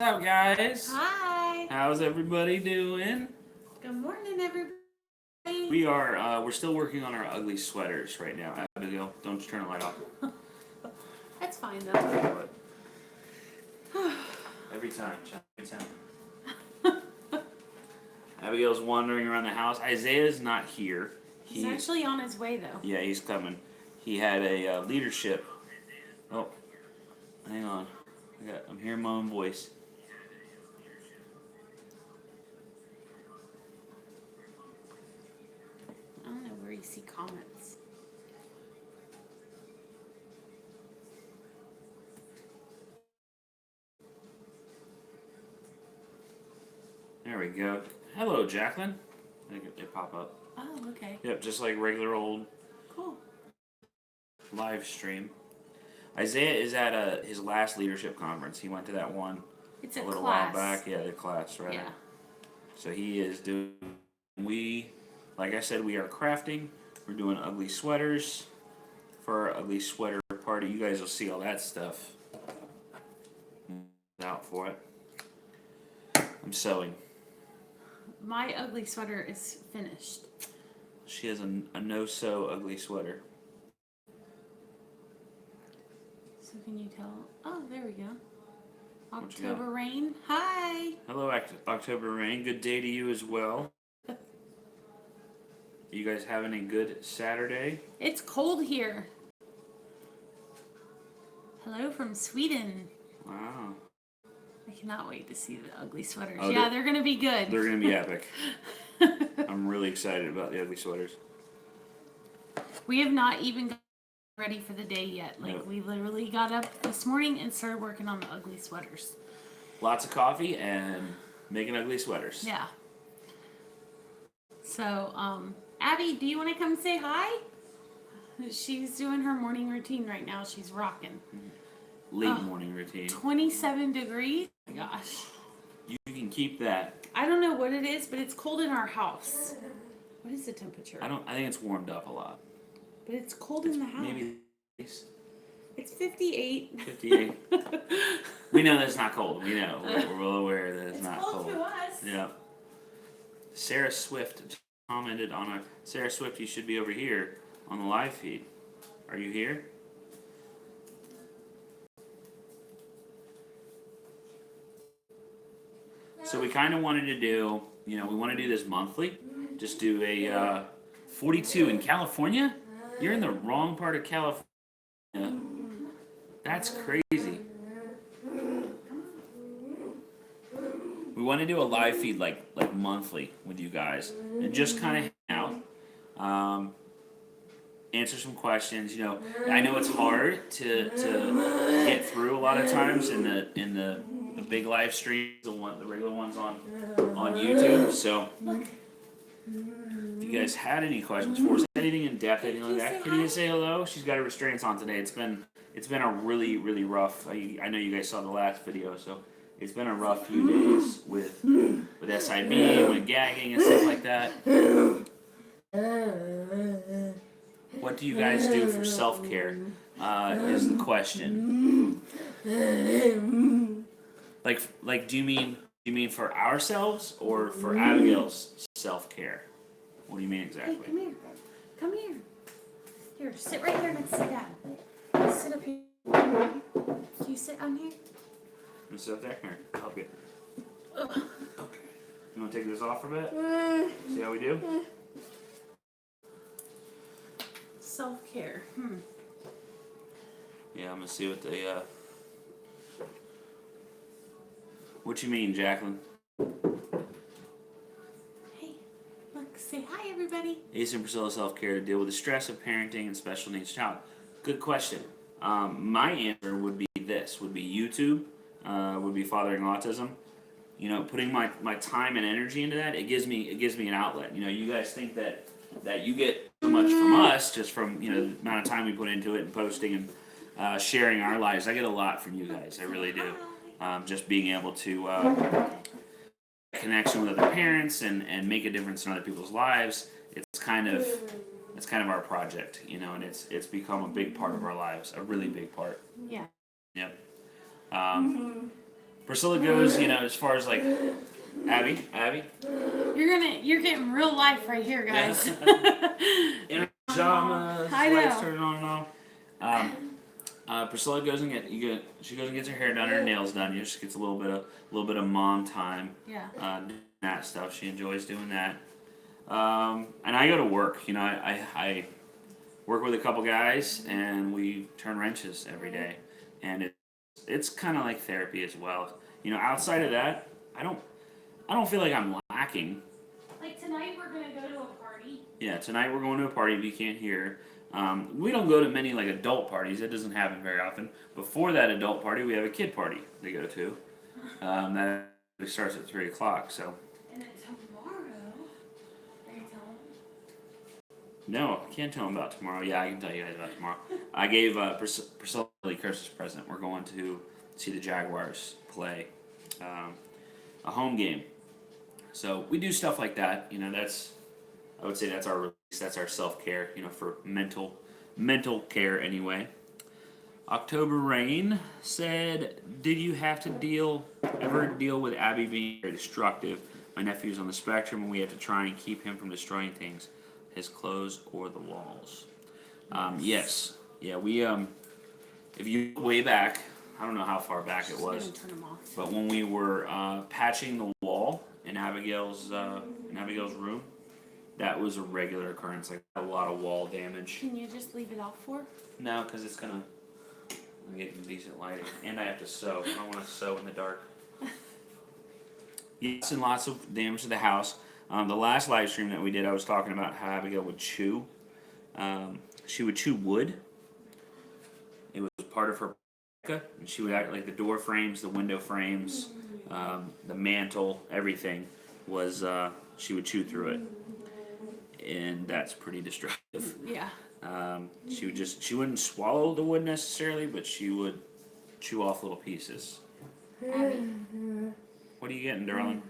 What's up, guys? Hi. How's everybody doing? Good morning, everybody. We're still working on our ugly sweaters right now. Abigail, don't you turn the light off. That's fine, though. Every time. Abigail's wandering around the house. Isaiah's not here. He's actually on his way, though. Yeah, he's coming. He had a leadership. Oh, hang on. I'm hearing my own voice. I don't know where you see comments. There we go. Hello, Jacqueline. They pop up. Oh, okay. Yep, just like regular old Cool. live stream. Isaiah is at his last leadership conference. He went to that one It's a a little class. while back. Yeah, the class, right? Yeah. So he is doing. Like I said, we are crafting. We're doing ugly sweaters for our ugly sweater party. You guys will see all that stuff out for it. I'm sewing. My ugly sweater is finished. She has a no-sew ugly sweater. So can you tell? Oh, there we go. What you got? October Rain. Hi. Hello, October Rain. Good day to you as well. You guys having a good Saturday? It's cold here. Hello from Sweden. Wow. I cannot wait to see the ugly sweaters. Oh, yeah, they're going to be good. They're going to be epic. I'm really excited about the ugly sweaters. We have not even got ready for the day yet. Like, Nope. we literally got up this morning and started working on the ugly sweaters. Lots of coffee and making ugly sweaters. Yeah. So, Abby, do you want to come say hi? She's doing her morning routine right now. She's rocking. Late morning routine. 27 degrees. Oh my gosh. You can keep that. I don't know what it is, but it's cold in our house. What is the temperature? I think it's warmed up a lot. But it's cold in the house. Maybe It's 58. 58. We know that's not cold. We know. We're well aware that it's not cold to us. Yeah. Sarah Swift commented on a Sarah Swift. You should be over here on the live feed. Are you here? So we kind of wanted to do, we want to do this monthly. Just do a 42 in California. You're in the wrong part of California. That's crazy. We want to do a live feed like monthly with you guys and just kind of hang out, answer some questions. I know it's hard to get through a lot of times in the big live streams, the regular ones on YouTube. So if you guys had any questions for us, anything in depth, anything like that, can you say hello? She's got her restraints on today. It's been a really, really rough. I know you guys saw the last video, so it's been a rough few days with SIB, with gagging and stuff like that. What do you guys do for self-care? Is the question. Like, do you mean for ourselves or for Abigail's self-care? What do you mean exactly? Hey, come here. Come here. Here, sit right here next to Dad. Sit up here. Can you sit on here? You sit up there? Here, I'll help you. Okay. You want to take this off for a bit? See how we do? Self-care. Yeah, I'm going to see what the... What you mean, Jacqueline? Hey, look, say hi, everybody. Ace and Priscilla self-care to deal with the stress of parenting and special needs child. Good question. My answer would be this, would be YouTube, would be Fathering Autism. Putting my time and energy into that, it gives me an outlet. You guys think that you get so much from us just from, the amount of time we put into it and posting and sharing our lives. I get a lot from you guys. I really do. Just being able to connection with other parents and make a difference in other people's lives. It's kind of our project, and it's become a big part of our lives, a really big part. Yeah. Yep. Priscilla goes, as far as like Abby. You're getting real life right here, guys. In her pajamas, I lights know. turning on and off. Priscilla goes and she goes and gets her hair done, her nails done. She gets a little bit of mom time. Yeah. Doing that stuff. She enjoys doing that. And I go to work. I work with a couple guys, and we turn wrenches every day, and it's kind of like therapy as well. Outside of that, I don't feel like I'm lacking. Like tonight, we're gonna go to a party. Yeah, tonight we're going to a party. If you can't hear, we don't go to many like adult parties. It doesn't happen very often. Before that adult party, we have a kid party to go to. That starts at 3:00. So. And then tomorrow, are you telling them? No, I can't tell them about tomorrow. Yeah, I can tell you guys about tomorrow. I gave Priscilla a Christmas present. We're going to see the Jaguars play a home game. So we do stuff like that. I would say that's our release. That's our self-care. For mental care anyway. October Rain said, "Did you have to ever deal with Abby being very destructive? My nephew's on the spectrum, and we have to try and keep him from destroying things, his clothes or the walls." Yes. Yeah, we if you go way back, I don't know how far back it was, but when we were patching the wall in Abigail's room, that was a regular occurrence, like a lot of wall damage. Can you just leave it off for? No, because I'm getting decent lighting, and I have to sew. I don't want to sew in the dark. Yes, and lots of damage to the house. The last live stream that we did, I was talking about how Abigail would chew. She would chew wood. It was part of her, and she would act like the door frames, the window frames, the mantle, everything was. She would chew through it, and that's pretty destructive. Yeah. She wouldn't swallow the wood necessarily, but she would chew off little pieces. Abby. What are you getting, darling?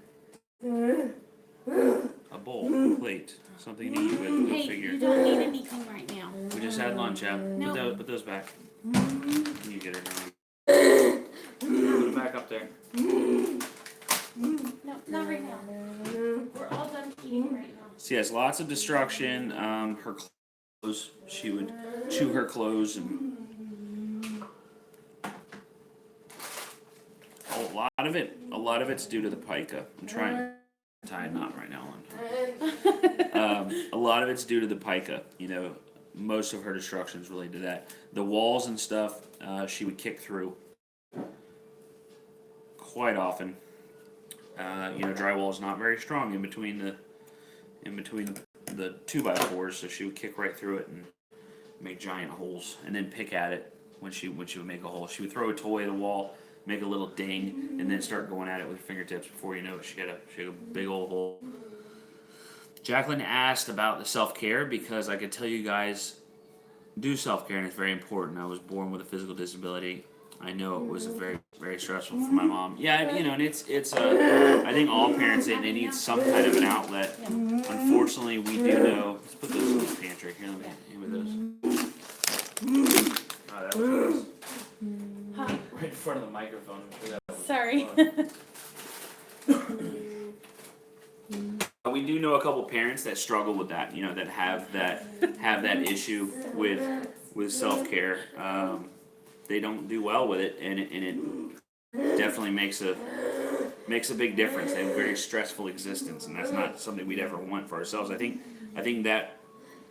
A bowl, a plate, something to eat with. Go Hey, figure. you don't need anything right now. We just had lunch, Ab. No. Put those back. You get her, darling. Put them back up there. No, not right now. We're all done eating right now. So yes, lots of destruction. Her clothes. She would chew her clothes, and a lot of it's due to the pica. I'm trying to tie a knot right now. A lot of it's due to the pica. Most of her destruction is related to that. The walls and stuff, she would kick through quite often. Drywall is not very strong in between the 2x4s, so she would kick right through it and make giant holes, and then pick at it when she would make a hole. She would throw a toy at the wall, make a little ding, and then start going at it with her fingertips. Before you know it, she had a big old hole. Jacqueline asked about the self-care because I could tell you guys do self-care, and it's very important. I was born with a physical disability. I know it was very, very stressful for my mom. Yeah, and it's I think all parents, they need some kind of an outlet. Unfortunately, we do know. Let's put those in the pantry. Here, let me hand me those. Oh, that was Huh? right in front of the microphone. Sorry. We do know a couple parents that struggle with that. That have that issue with self-care. They don't do well with it, and it definitely makes a big difference. They have a very stressful existence, and that's not something we'd ever want for ourselves. I think that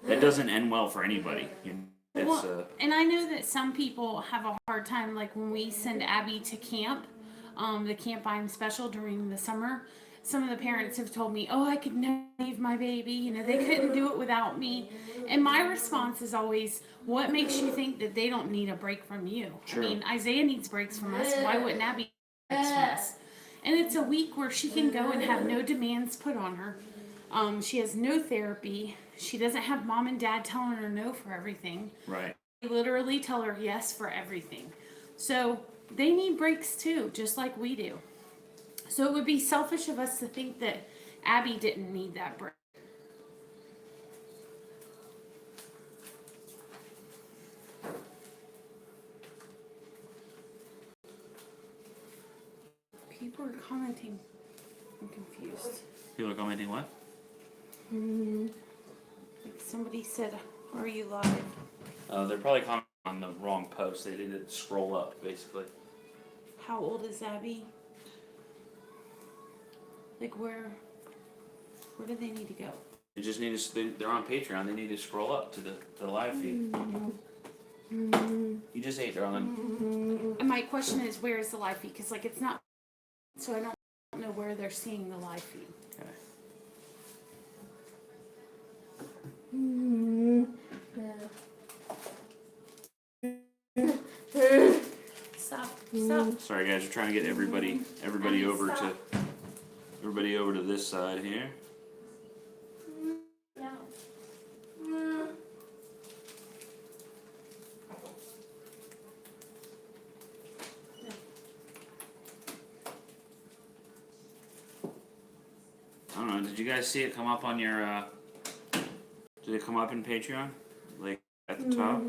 doesn't end well for anybody. And I know that some people have a hard time, like when we send Abby to camp, the Camp I'm Special during the summer. Some of the parents have told me, "Oh, I could never leave my baby. They couldn't do it without me." And my response is always, "What makes you think that they don't need a break from you?" True. I mean, Isaiah needs breaks from us. Why wouldn't Abby need breaks from us? And it's a week where she can go and have no demands put on her. She has no therapy. She doesn't have mom and dad telling her no for everything. Right. They literally tell her yes for everything. So they need breaks too, just like we do. So it would be selfish of us to think that Abby didn't need that break. commenting? I'm confused. People are commenting what? Like somebody said, "Are you live?" They're probably commenting on the wrong post. They didn't scroll up, basically. How old is Abby? Like where do they need to go? They just need to. They're on Patreon. They need to scroll up to the live feed. You just ate, darling. And my question is, where is the live feed? Because like it's not, so I don't know where they're seeing the live feed. Okay. Stop. Sorry, guys. We're trying to get everybody over to this side here. No. I don't know. Did you guys see it come up on your? Did it come up in Patreon, like at the top,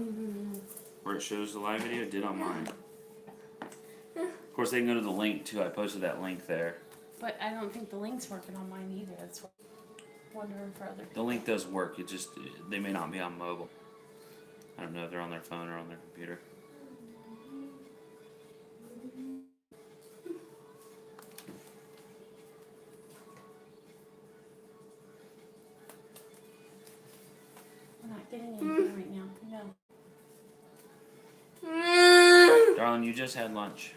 where it shows the live video? It did on mine. Of course, they can go to the link too. I posted that link there. But I don't think the link's working on mine either. That's what I'm wondering for other people. The link does work. It just they may not be on mobile. I don't know if they're on their phone or on their computer. I'm not getting anything right now. No. Darling, you just had lunch.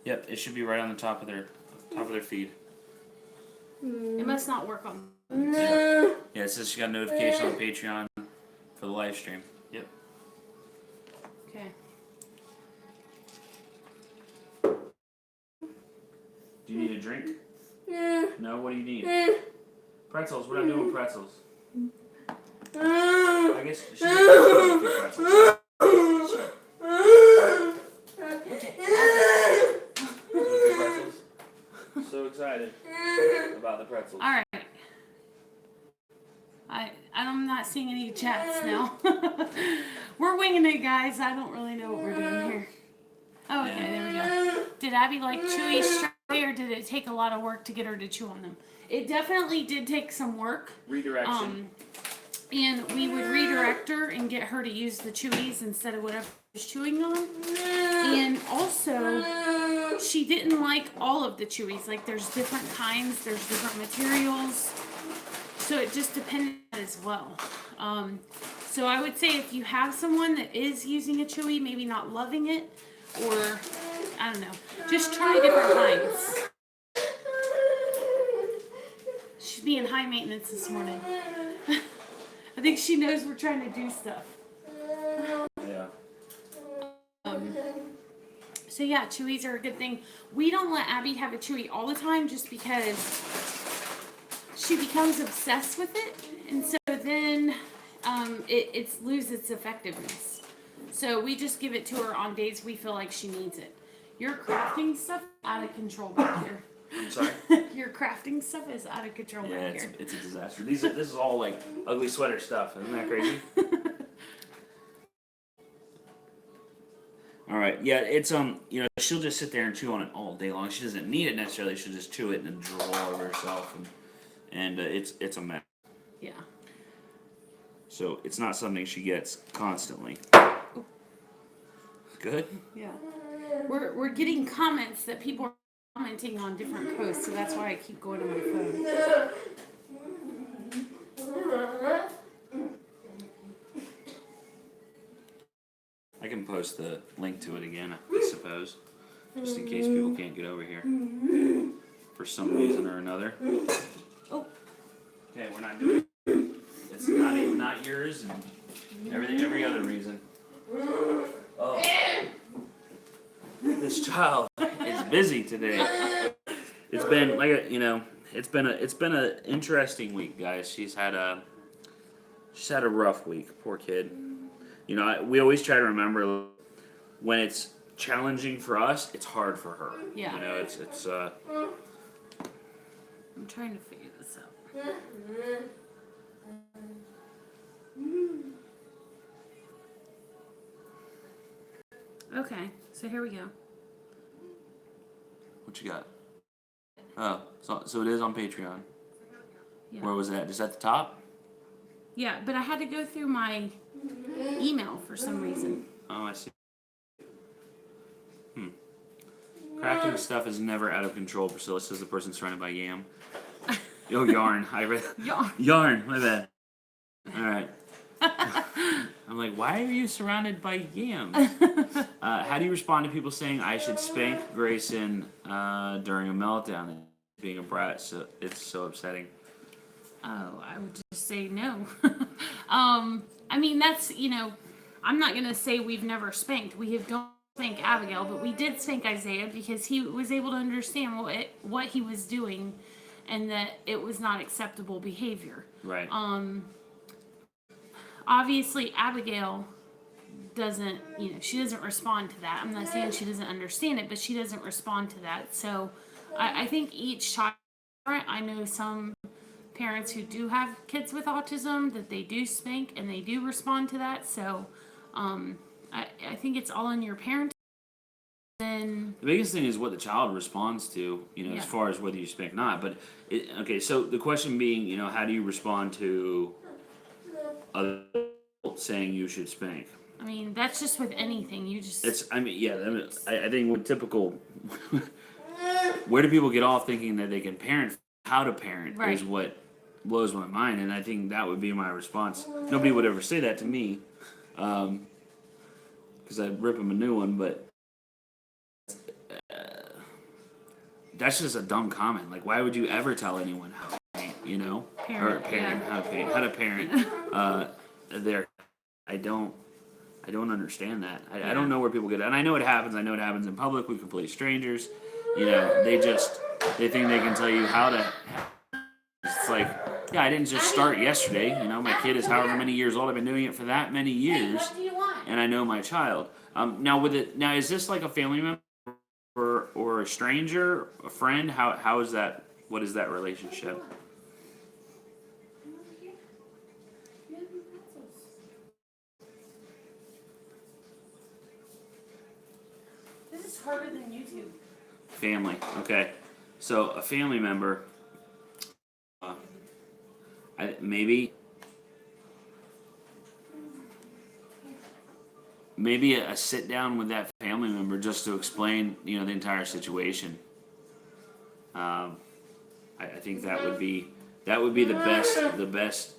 Yep, it should be right on the top of their feed. It must not work on. Yeah, it says she got a notification on Patreon for the live stream. Yep. Okay. Do you need a drink? No. What do you need? Pretzels. We're not doing pretzels. I guess she needs pretzels. Pretzels. So excited about the pretzels. All right. I'm not seeing any chats now. We're winging it, guys. I don't really know what we're doing here. Oh, okay, there we go. Did Abby like chewy strawberry, or did it take a lot of work to get her to chew on them? It definitely did take some work. Redirection. And we would redirect her and get her to use the chewies instead of whatever she was chewing on. And also, she didn't like all of the chewies. Like, there's different kinds, there's different materials. So it just depended as well. So I would say if you have someone that is using a chewy, maybe not loving it, or, I don't know, just try different kinds. She's being high maintenance this morning. I think she knows we're trying to do stuff. Yeah. So yeah, chewies are a good thing. We don't let Abby have a chewy all the time just because she becomes obsessed with it, and so then it loses its effectiveness. So we just give it to her on days we feel like she needs it. Your crafting stuff is out of control back here. I'm sorry? Your crafting stuff is out of control back here. It's a disaster. This is all like ugly sweater stuff. Isn't that crazy? All right. Yeah, it's she'll just sit there and chew on it all day long. She doesn't need it necessarily. She'll just chew it and drool all over herself, and it's a mess. Yeah. So it's not something she gets constantly. Good. Yeah. We're getting comments that people are commenting on different posts, so that's why I keep going to my phone. I can post the link to it again, I suppose, just in case people can't get over here for some reason or another. Oh. Okay, we're not doing it. It's not yours and every other reason. Oh. This child is busy today. It's been it's been a interesting week, guys. She's had a rough week. Poor kid. We always try to remember when it's challenging for us, it's hard for her. Yeah. It's I'm trying to figure this out. Okay, so here we go. What you got? Oh, so it is on Patreon. Yeah. Where was that? Just at the top? Yeah, but I had to go through my email for some reason. Oh, I see. Crafting stuff is never out of control, Priscilla, says the person surrounded by yam. Oh, yarn. I read Yarn. yarn. My bad. All right. I'm like, why are you surrounded by yams? How do you respond to people saying I should spank Grayson during a meltdown? Being a brat, so it's so upsetting. Oh, I would just say no. I mean, that's, I'm not going to say we've never spanked. We have don't spank Abigail, but we did spank Isaiah because he was able to understand what he was doing and that it was not acceptable behavior. Right. Obviously, Abigail doesn't, she doesn't respond to that. I'm not saying she doesn't understand it, but she doesn't respond to that. So I think each child, I know some parents who do have kids with autism that they do spank and they do respond to that. So I think it's all in your parent. Then the biggest thing is what the child responds to, as far as whether you spank or not. But okay, so the question being, how do you respond to other adults saying you should spank? I mean, that's just with anything. You just I think with typical, where do people get off thinking that they can parent? How to parent is what blows my mind, and I think that would be my response. Nobody would ever say that to me, because I'd rip them a new one, but that's just a dumb comment. Like, why would you ever tell anyone how to parent, how to parent? I don't understand that. I don't know where people get it. And I know it happens. I know it happens in public with complete strangers. They think they can tell you how to. It's like, yeah, I didn't just start yesterday. My kid is however many years old. I've been doing it for that many years, and I know my child. Now is this like a family member or a stranger, a friend? How is that? What is that relationship? this is harder than YouTube. Family. Okay, so a family member. Maybe a sit down with that family member just to explain, the entire situation. I think that would be the best.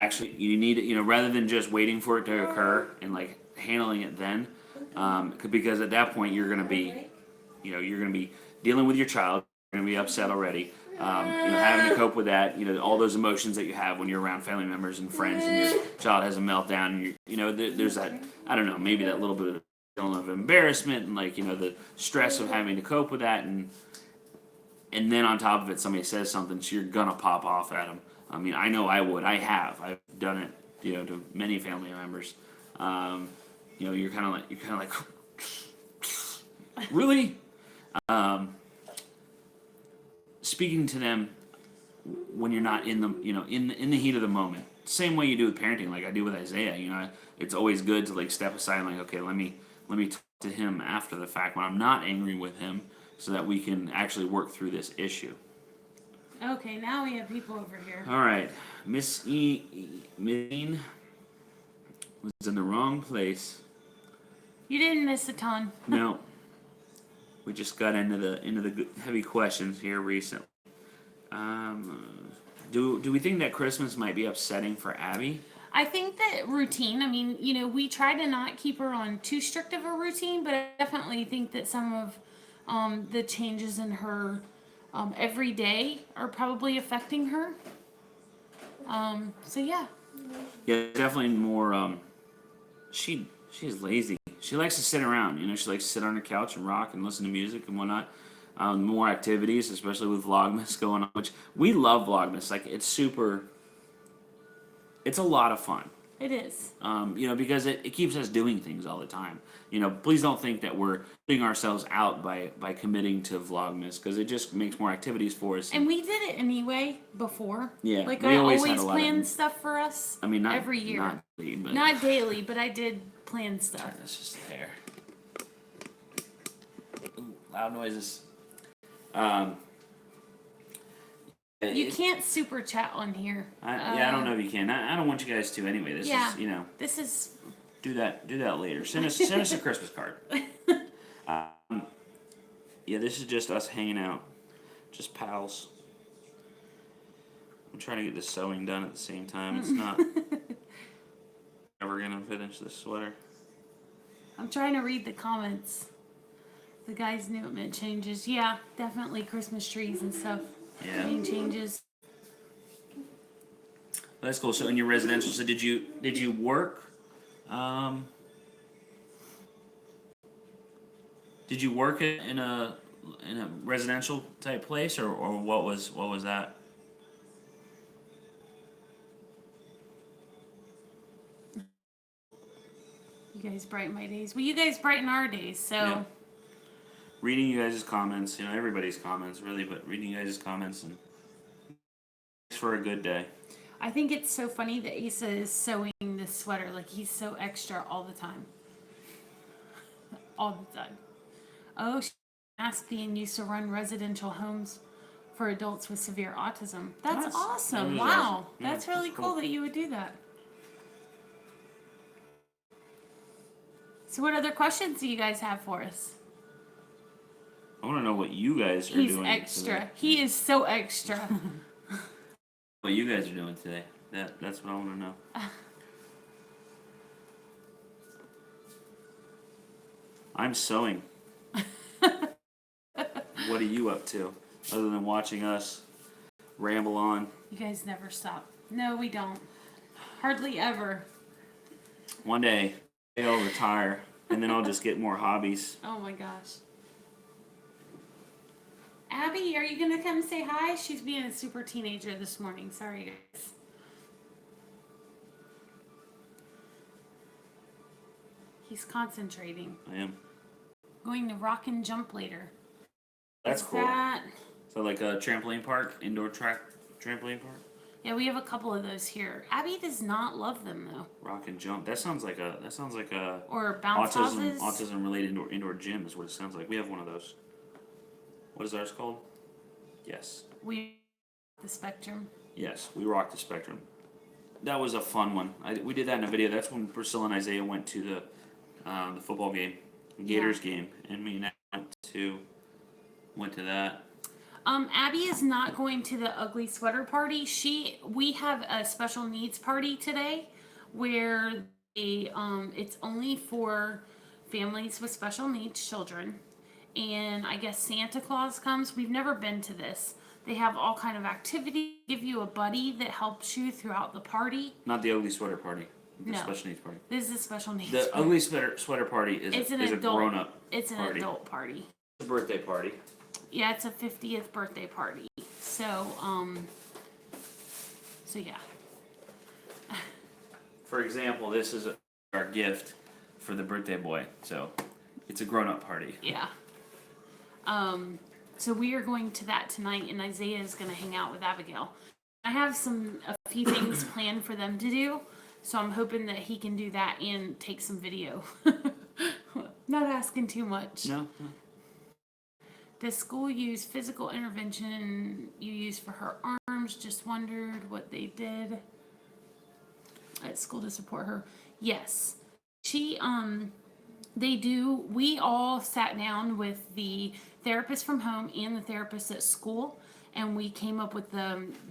Actually, you need it, rather than just waiting for it to occur and like handling it then, because at that point you're gonna be dealing with your child. You're gonna be upset already. Having to cope with that, all those emotions that you have when you're around family members and friends, and your child has a meltdown. And there's that, I don't know, maybe that little bit of feeling of embarrassment and the stress of having to cope with that, and then on top of it, somebody says something, so you're gonna pop off at them. I mean, I know I would. I've done it, to many family members. You're kind of like, really. Speaking to them when you're not in the in the heat of the moment, same way you do with parenting, like I do with Isaiah. It's always good to like step aside and like, okay, let me talk to him after the fact when I'm not angry with him, so that we can actually work through this issue. Okay, now we have people over here. All right, Miss Mean was in the wrong place. You didn't miss a ton. No. We just got into the heavy questions here recently. Do we think that Christmas might be upsetting for Abby? I think that routine, we try to not keep her on too strict of a routine, but I definitely think that some of the changes in her every day are probably affecting her. So yeah. Yeah, definitely more. She's lazy. She likes to sit around. She likes to sit on her couch and rock and listen to music and whatnot. More activities, especially with Vlogmas going on, which we love Vlogmas. Like, it's a lot of fun. It is. Because it keeps us doing things all the time. Please don't think that we're putting ourselves out by committing to Vlogmas, because it just makes more activities for us. And we did it anyway before. Yeah. Like, I always planned stuff for us. Not every year. Not daily, but I did plan stuff. That's just the hair. Ooh, loud noises. You can't super chat on here. I don't know if you can. I don't want you guys to anyway. This is, you know. This is. Do that later. Send us a Christmas card. Yeah, this is just us hanging out, just pals. I'm trying to get this sewing done at the same time. It's not ever gonna finish this sweater. I'm trying to read the comments. The guys knew it meant changes. Yeah, definitely Christmas trees and stuff. Yeah. Name changes. That's cool. So in your residential, so did you work? Did you work in a residential type place, or what was that? You guys brighten my days. Well, you guys brighten our days, so. Yeah. Reading you guys' comments, you know, everybody's comments really, but reading you guys' comments and for a good day. I think it's so funny that Asa is sewing this sweater. Like, he's so extra all the time. All the time. Oh, Aspian used to run residential homes for adults with severe autism. That's awesome. Wow. Awesome. Yeah, that's really cool that you would do that. So what other questions do you guys have for us? I want to know what you guys are doing. He's extra. Today. He is so extra. What you guys are doing today. That's what I want to know. I'm sewing. What are you up to? Other than watching us ramble on. You guys never stop. No, we don't. Hardly ever. One day, I'll retire, and then I'll just get more hobbies. Oh my gosh. Abby, are you going to come say hi? She's being a super teenager this morning. Sorry, guys. He's concentrating. I am. Going to rock and jump later. That's cool. So like a trampoline park, indoor track trampoline park? Yeah, we have a couple of those here. Abby does not love them though. Rock and jump. That sounds like a or bounce houses. Autism related indoor gym is what it sounds like. We have one of those. What is ours called? Yes. We the Spectrum. Yes, we rocked the Spectrum. That was a fun one. We did that in a video. That's when Priscilla and Isaiah went to the football game, Gators game, and me and Nat went to that. Abby is not going to the ugly sweater party. We have a special needs party today where it's only for families with special needs children. And I guess Santa Claus comes. We've never been to this. They have all kind of activities. Give you a buddy that helps you throughout the party. Not the ugly sweater party. The special needs party. This is a special needs party. The ugly sweater party is a grown-up It's an adult party. It's a birthday party. Yeah, it's a 50th birthday party. So yeah. For example, this is our gift for the birthday boy. So it's a grown-up party. Yeah. So we are going to that tonight, and Isaiah is going to hang out with Abigail. I have a few things planned for them to do, so I'm hoping that he can do that and take some video. Not asking too much. No. Does school use physical intervention you use for her arms? Just wondered what they did at school to support her. Yes. They do. We all sat down with the therapist from home and the therapist at school, and we came up with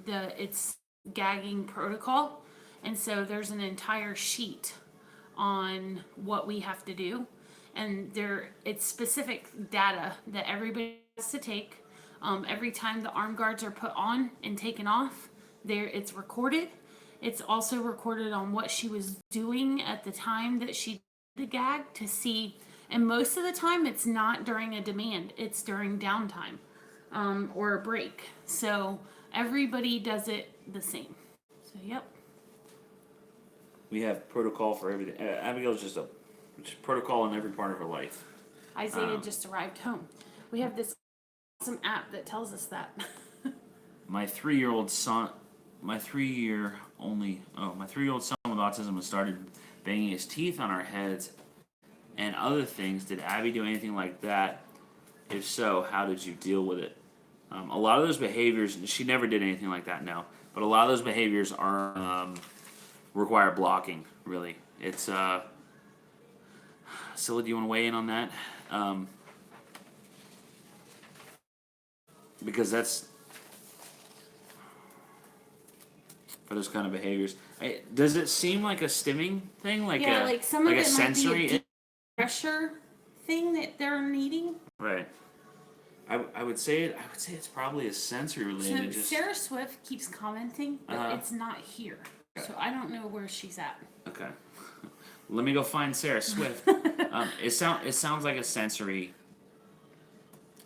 it's gagging protocol. And so there's an entire sheet on what we have to do, and it's specific data that everybody has to take. Every time the arm guards are put on and taken off, it's recorded. It's also recorded on what she was doing at the time that she the gag to see, and most of the time it's not during a demand, it's during downtime or a break. So everybody does it the same. So yep. We have protocol for everything. Abigail's just protocol in every part of her life. Isaiah just arrived home. We have this awesome app that tells us that. My 3-year-old son with autism has started banging his teeth on our heads and other things. Did Abby do anything like that? If so, how did you deal with it? A lot of those behaviors, she never did anything like that, no. But a lot of those behaviors are require blocking. Really, it's Scylla, do you want to weigh in on that? Because that's for those kind of behaviors. Does it seem like a stimming thing, like yeah, like some of a it sensory? might be a deep pressure thing that they're needing. Right. I would say it's probably a sensory related. So Sarah Swift keeps commenting, but it's not here. Okay. So I don't know where she's at. Okay. Let me go find Sarah Swift. It sounds like a sensory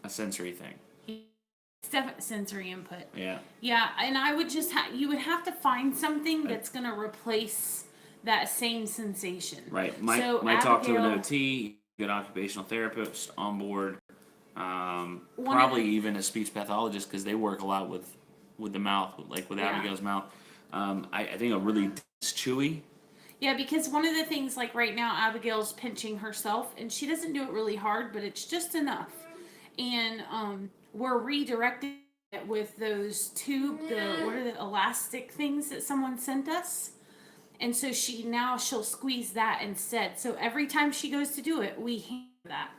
thing. It's definitely sensory input. Yeah. Yeah, and I would just you would have to find something that's gonna replace that same sensation. Right. Might talk to an OT, good occupational therapist on board. Probably even a speech pathologist because they work a lot with the mouth, like with Abigail's mouth. I think a really chewy. Yeah, because one of the things, like right now, Abigail's pinching herself, and she doesn't do it really hard, but it's just enough. And we're redirecting it with those what are the elastic things that someone sent us? And so she'll squeeze that instead. So every time she goes to do it, we hand that.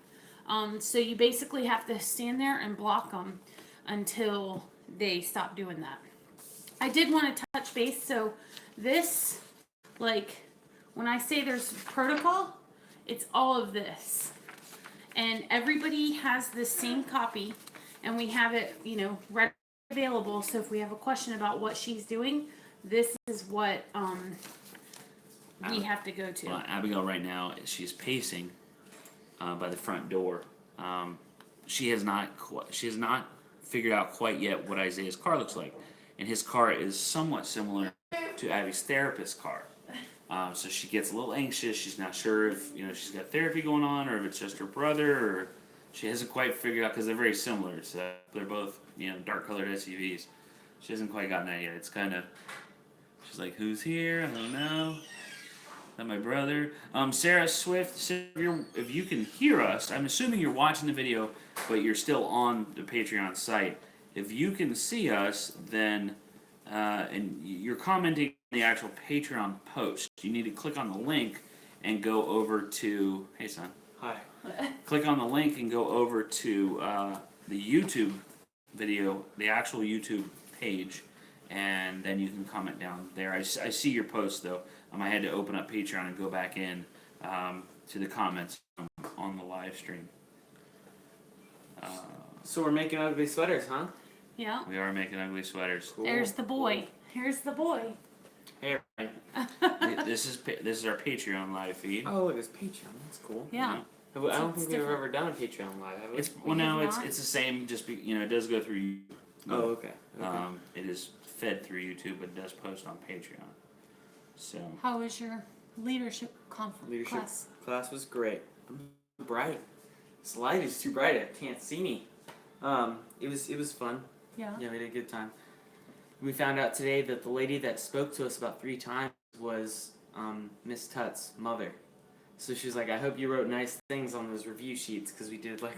So you basically have to stand there and block them until they stop doing that. I did want to touch base. So this, like, when I say there's protocol, it's all of this. And everybody has the same copy, and we have it, ready available. So if we have a question about what she's doing, this is what we have to go to. Well, Abigail right now, she's pacing by the front door. She has not figured out quite yet what Isaiah's car looks like, and his car is somewhat similar to Abby's therapist's car. So she gets a little anxious. She's not sure if she's got therapy going on or if it's just her brother, or she hasn't quite figured out because they're very similar. So they're both dark colored SUVs. She hasn't quite gotten that yet. It's kind of, she's like, who's here? I don't know. Is that my brother? Sarah Swift, if you can hear us, I'm assuming you're watching the video, but you're still on the Patreon site. If you can see us, then and you're commenting on the actual Patreon post, you need to click on the link and go over to. Hey, son. Hi. Click on the link and go over to the YouTube video, the actual YouTube page, and then you can comment down there. I see your post though. I had to open up Patreon and go back in to the comments on the live stream. So we're making ugly sweaters, huh? Yeah. We are making ugly sweaters. Cool. There's the boy. Here's the boy. Hey, right. This is our Patreon live feed. Oh, look, it's Patreon. That's cool. Yeah. I don't think we've different. ever done a Patreon live, have we? It's the same. Just it does go through YouTube. Oh, okay. It is fed through YouTube, but it does post on Patreon. So. How was your leadership conference Leadership class? class was great. I'm bright. This light is too bright. I can't see me. It was fun. Yeah. Yeah, we had a good time. We found out today that the lady that spoke to us about 3 times was Miss Tut's mother. So she was like, I hope you wrote nice things on those review sheets, because we did like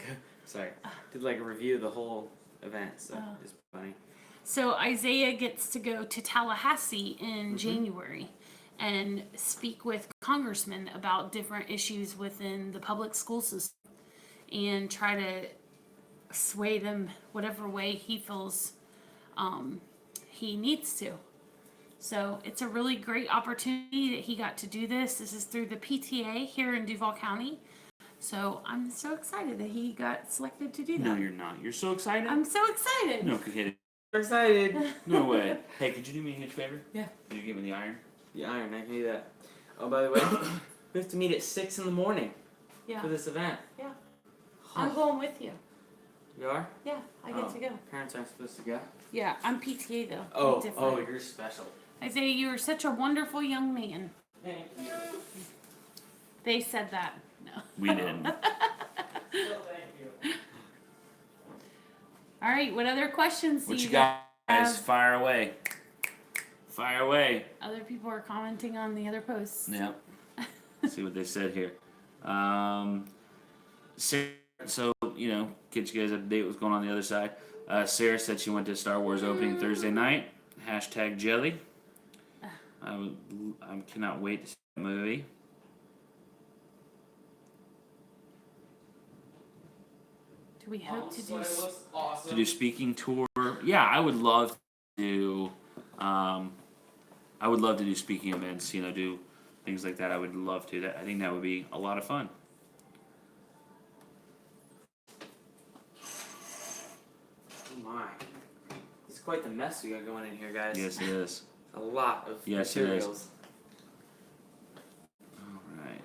a review of the whole event. So it was funny. So Isaiah gets to go to Tallahassee in January and speak with congressmen about different issues within the public school system and try to sway them whatever way he feels he needs to. So it's a really great opportunity that he got to do this. This is through the PTA here in Duval County. So I'm so excited that he got selected to do that. No, you're not. You're so excited. I'm so excited. No kidding. We're excited. No way. Hey, could you do me a huge favor? Yeah. Could you give me the iron? The iron, I can do that. Oh, by the way, we have to meet at 6 in the morning Yeah. for this event. Yeah. I'm going with you. You are? Yeah, I get to go. Parents aren't supposed to go. Yeah, I'm PTA though. Oh, I'm different. you're special. Isaiah, you are such a wonderful young man. Thank you. They said that. No. We didn't. Well, thank you. All right. What other questions? What do you guys guys? have? Fire away. Fire away. Other people are commenting on the other posts. Yeah. See what they said here. So get you guys up to date what's going on the other side. Sarah said she went to Star Wars opening Thursday night. Hashtag jelly. I cannot wait to see that movie. Do we hope to do? Awesome. To do speaking tour. Yeah, I would love to do. I would love to do speaking events. Do things like that. I would love to. I think that would be a lot of fun. Oh my. It's quite the mess we got going in here, guys. Yes, it is. A lot of Yes, it is. materials. All right.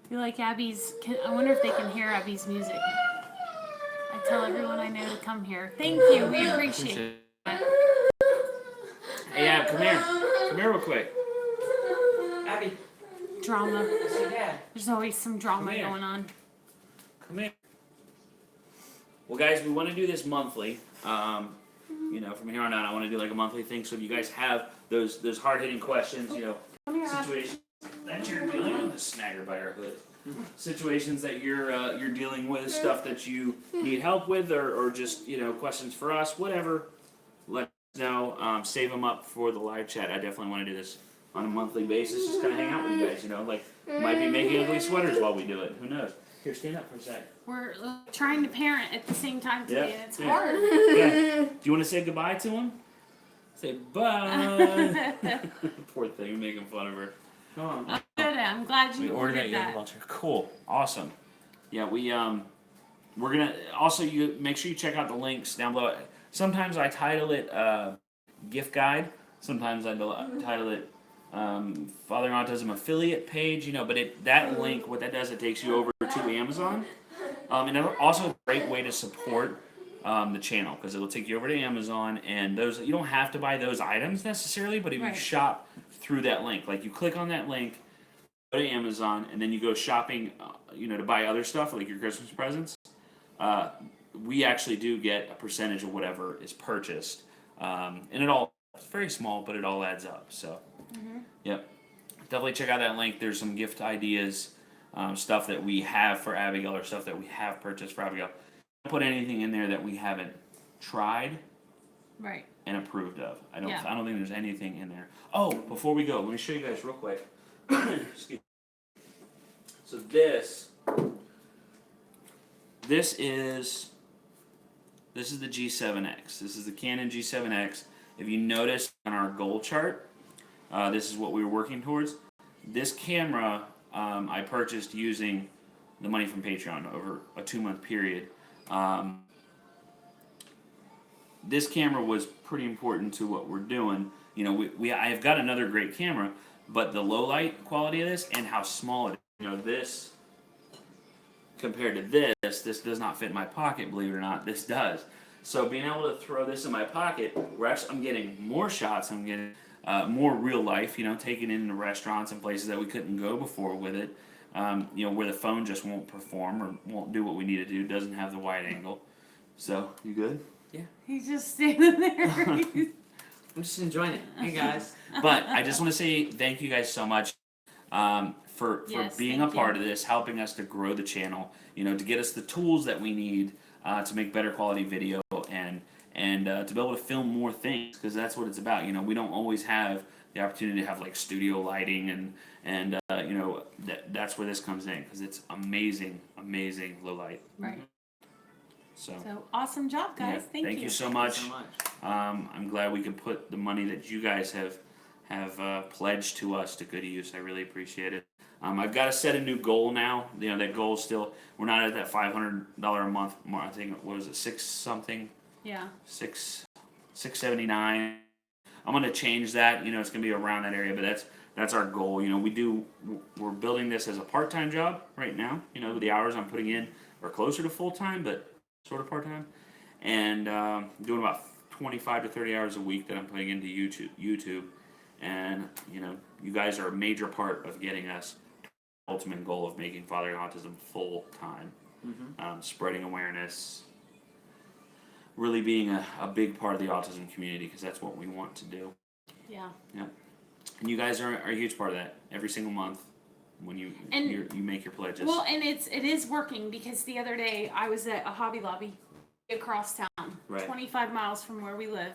You like Abby's? I wonder if they can hear Abby's music. I tell everyone I know to come here. Thank you. We appreciate it. Hey, Ab, come here. Come here real quick. Abby, Drama. it's your dad. There's always some drama Come here. going on. Come here. Well, guys, we want to do this monthly. From here on out, I want to do like a monthly thing. So if you guys have those hard-hitting questions, Come here, Ab. situations that you're dealing with, a snagger by our hood. Situations that you're dealing with, stuff that you need help with, or just questions for us, whatever. Let us know. Save them up for the live chat. I definitely want to do this on a monthly basis. Just kind of hang out with you guys. Might be making ugly sweaters while we do it. Who knows? Here, stand up for a sec. We're trying to parent at the same time today, and it's Yeah. hard. Yeah. Do you want to say goodbye to him? Say bye. Poor thing, making fun of her. Come on. Oh, good. I'm glad We you ordered ordered that that. lunch. Cool. Awesome. Yeah, we're gonna also you make sure you check out the links down below. Sometimes I title it gift guide. Sometimes I title it Father Autism affiliate page. But that link, what that does, it takes you over to Amazon. And also a great way to support the channel, because it'll take you over to Amazon, and those you don't have to buy those items necessarily, but if you Right. shop through that link, like you click on that link, go to Amazon, and then you go shopping, to buy other stuff like your Christmas presents. We actually do get a percentage of whatever is purchased, and it's very small, but it all adds up. So, Yep, definitely check out that link. There's some gift ideas, stuff that we have for Abigail, or stuff that we have purchased for Abigail. Don't put anything in there that we haven't tried Right. and approved of. I don't Yeah. think there's anything in there. Oh, before we go, let me show you guys real quick. Excuse me. So this is the G7X. This is the Canon G7X. If you notice on our goal chart, this is what we were working towards. This camera I purchased using the money from Patreon over a 2-month period. This camera was pretty important to what we're doing. I have got another great camera, but the low light quality of this and how small it is. This compared to this does not fit in my pocket, believe it or not. This does. So being able to throw this in my pocket, I'm getting more shots. I'm getting more real life, taking it into restaurants and places that we couldn't go before with it. Where the phone just won't perform or won't do what we need to do, doesn't have the wide angle. So, you good? He's just standing there. I'm just enjoying it. Hey, guys. But I just want to say thank you guys so much for Yes, being a thank part you. of this, helping us to grow the channel, to get us the tools that we need to make better quality video and to be able to film more things, because that's what it's about. We don't always have the opportunity to have like studio lighting and that's where this comes in, because it's amazing low light. Right. So Awesome job, guys. yeah, Thank you. so much. I'm glad we can put the money that you guys have pledged to us to good use. I really appreciate it. I've got to set a new goal now. That goal is still, we're not at that $500 a month mark. I think, what was it, Yeah. $679. I'm gonna change that. It's gonna be around that area, but that's our goal. We're building this as a part-time job right now. The hours I'm putting in are closer to full-time, but sort of part-time, and doing about 25 to 30 hours a week that I'm putting into YouTube, and you guys are a major part of getting us to the ultimate goal of making Fathering Autism full-time, spreading awareness, really being a big part of the autism community, because that's what we want to do. Yeah. Yep. And you guys are a huge part of that every single month when you make your pledges. Well, and it is working because the other day I was at a Hobby Lobby across town, Right. 25 miles from where we live.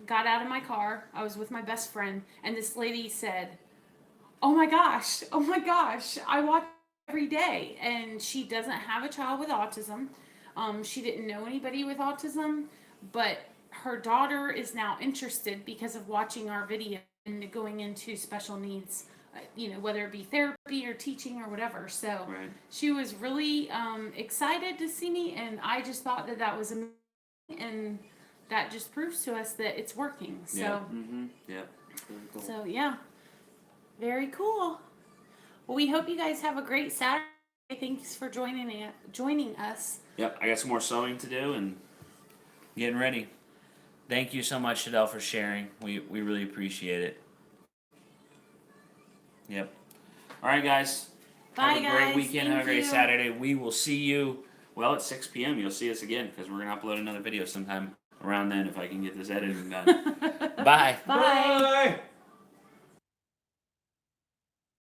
Got out of my car. I was with my best friend, and this lady said, oh my gosh, I watch every day. And she doesn't have a child with autism. She didn't know anybody with autism, but her daughter is now interested because of watching our video and going into special needs, whether it be therapy or teaching or whatever. So Right. she was really excited to see me, and I just thought that was amazing, and that just proves to us that it's working. So, Yeah. Mm-hmm. Yep. Very cool. So yeah, very cool. Well, we hope you guys have a great Saturday. Thanks for joining us. Yep, I got some more sewing to do and getting ready. Thank you so much, Shadell, for sharing. We really appreciate it. Yep. All right, guys. Bye, have a great guys. weekend. Have a Thank great you. Saturday. We will see you, at 6 p.m. You'll see us again because we're going to upload another video sometime around then if I can get this editing done. Bye. Bye.